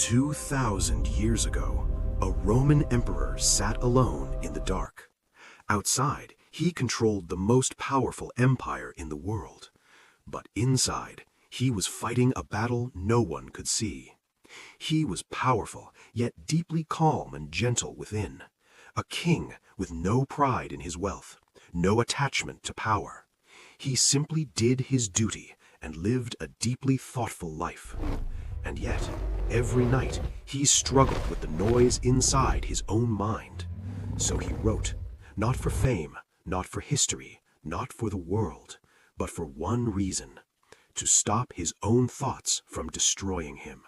2,000 years ago, a Roman emperor sat alone in the dark. Outside, he controlled the most powerful empire in the world. But inside, he was fighting a battle no one could see. He was powerful, yet deeply calm and gentle within. A king with no pride in his wealth, no attachment to power. He simply did his duty and lived a deeply thoughtful life. And yet, every night, he struggled with the noise inside his own mind. So he wrote, not for fame, not for history, not for the world, but for one reason: to stop his own thoughts from destroying him.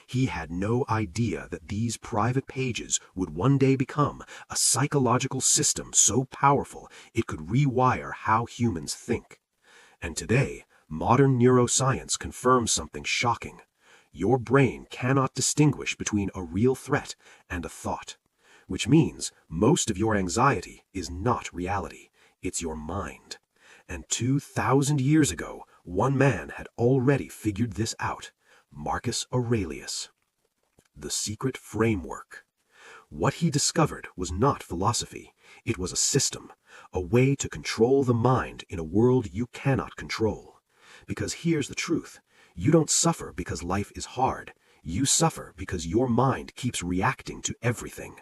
He had no idea that these private pages would one day become a psychological system so powerful it could rewire how humans think. And today, modern neuroscience confirms something shocking. Your brain cannot distinguish between a real threat and a thought, which means most of your anxiety is not reality, it's your mind. And 2,000 years ago, one man had already figured this out: Marcus Aurelius. The secret framework. What he discovered was not philosophy, it was a system, a way to control the mind in a world you cannot control. Because here's the truth: you don't suffer because life is hard, you suffer because your mind keeps reacting to everything.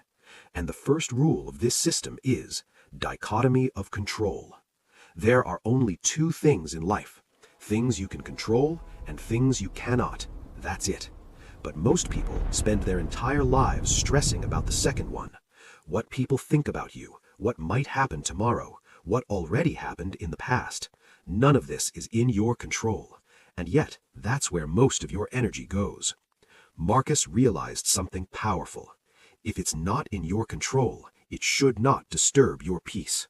And the first rule of this system is dichotomy of control. There are only two things in life: things you can control and things you cannot. That's it. But most people spend their entire lives stressing about the second one. What people think about you, what might happen tomorrow, what already happened in the past. None of this is in your control. And yet, that's where most of your energy goes. Marcus realized something powerful. If it's not in your control, it should not disturb your peace.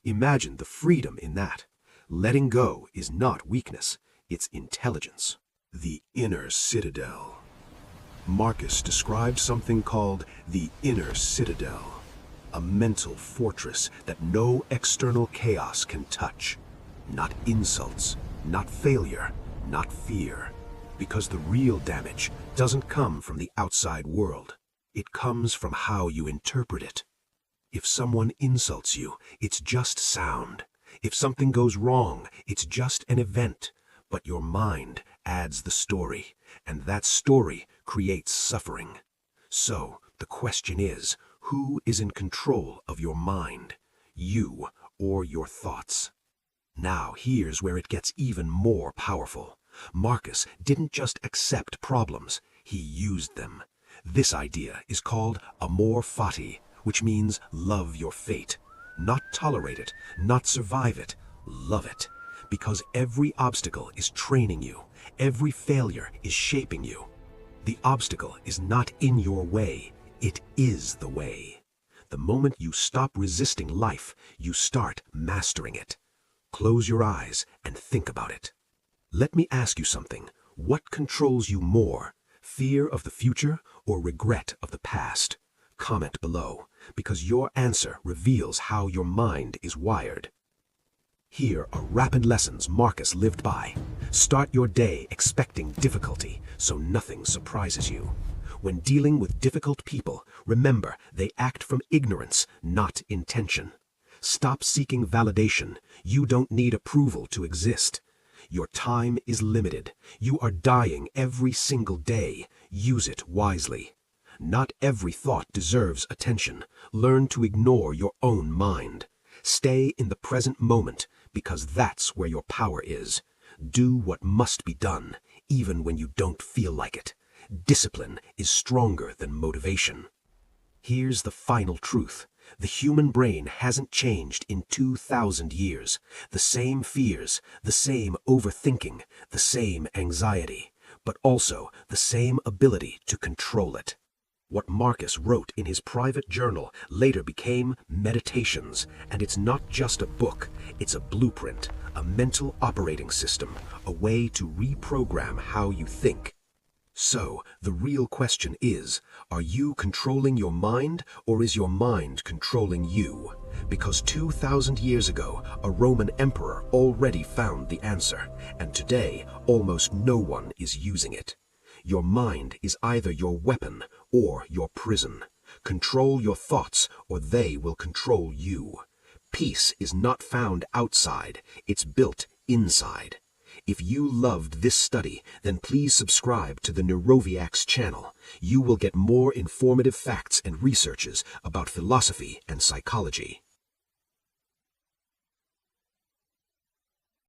Imagine the freedom in that. Letting go is not weakness, it's intelligence. The Inner Citadel. Marcus described something called the Inner Citadel, a mental fortress that no external chaos can touch. Not insults, not failure, not fear. Because the real damage doesn't come from the outside world. It comes from how you interpret it. If someone insults you, it's just sound. If something goes wrong, it's just an event. But your mind adds the story, and that story creates suffering. So, the question is, who is in control of your mind? You or your thoughts? Now here's where it gets even more powerful. Marcus didn't just accept problems, he used them. This idea is called Amor Fati, which means love your fate. Not tolerate it, not survive it, love it. Because every obstacle is training you, every failure is shaping you. The obstacle is not in your way, it is the way. The moment you stop resisting life, you start mastering it. Close your eyes and think about it. Let me ask you something. What controls you more, fear of the future or regret of the past? Comment below, because your answer reveals how your mind is wired. Here are rapid lessons Marcus lived by. Start your day expecting difficulty, so nothing surprises you. When dealing with difficult people, remember they act from ignorance, not intention. Stop seeking validation. You don't need approval to exist. Your time is limited. You are dying every single day. Use it wisely. Not every thought deserves attention. Learn to ignore your own mind. Stay in the present moment, because that's where your power is. Do what must be done, even when you don't feel like it. Discipline is stronger than motivation. Here's the final truth. The human brain hasn't changed in 2,000 years. The same fears, the same overthinking, the same anxiety, but also the same ability to control it. What Marcus wrote in his private journal later became Meditations, and it's not just a book, it's a blueprint, a mental operating system, a way to reprogram how you think. So, the real question is, are you controlling your mind, or is your mind controlling you? Because 2,000 years ago, a Roman emperor already found the answer, and today, almost no one is using it. Your mind is either your weapon or your prison. Control your thoughts, or they will control you. Peace is not found outside, it's built inside. If you loved this study, then please subscribe to the Neuroviax channel. You will get more informative facts and researches about philosophy and psychology.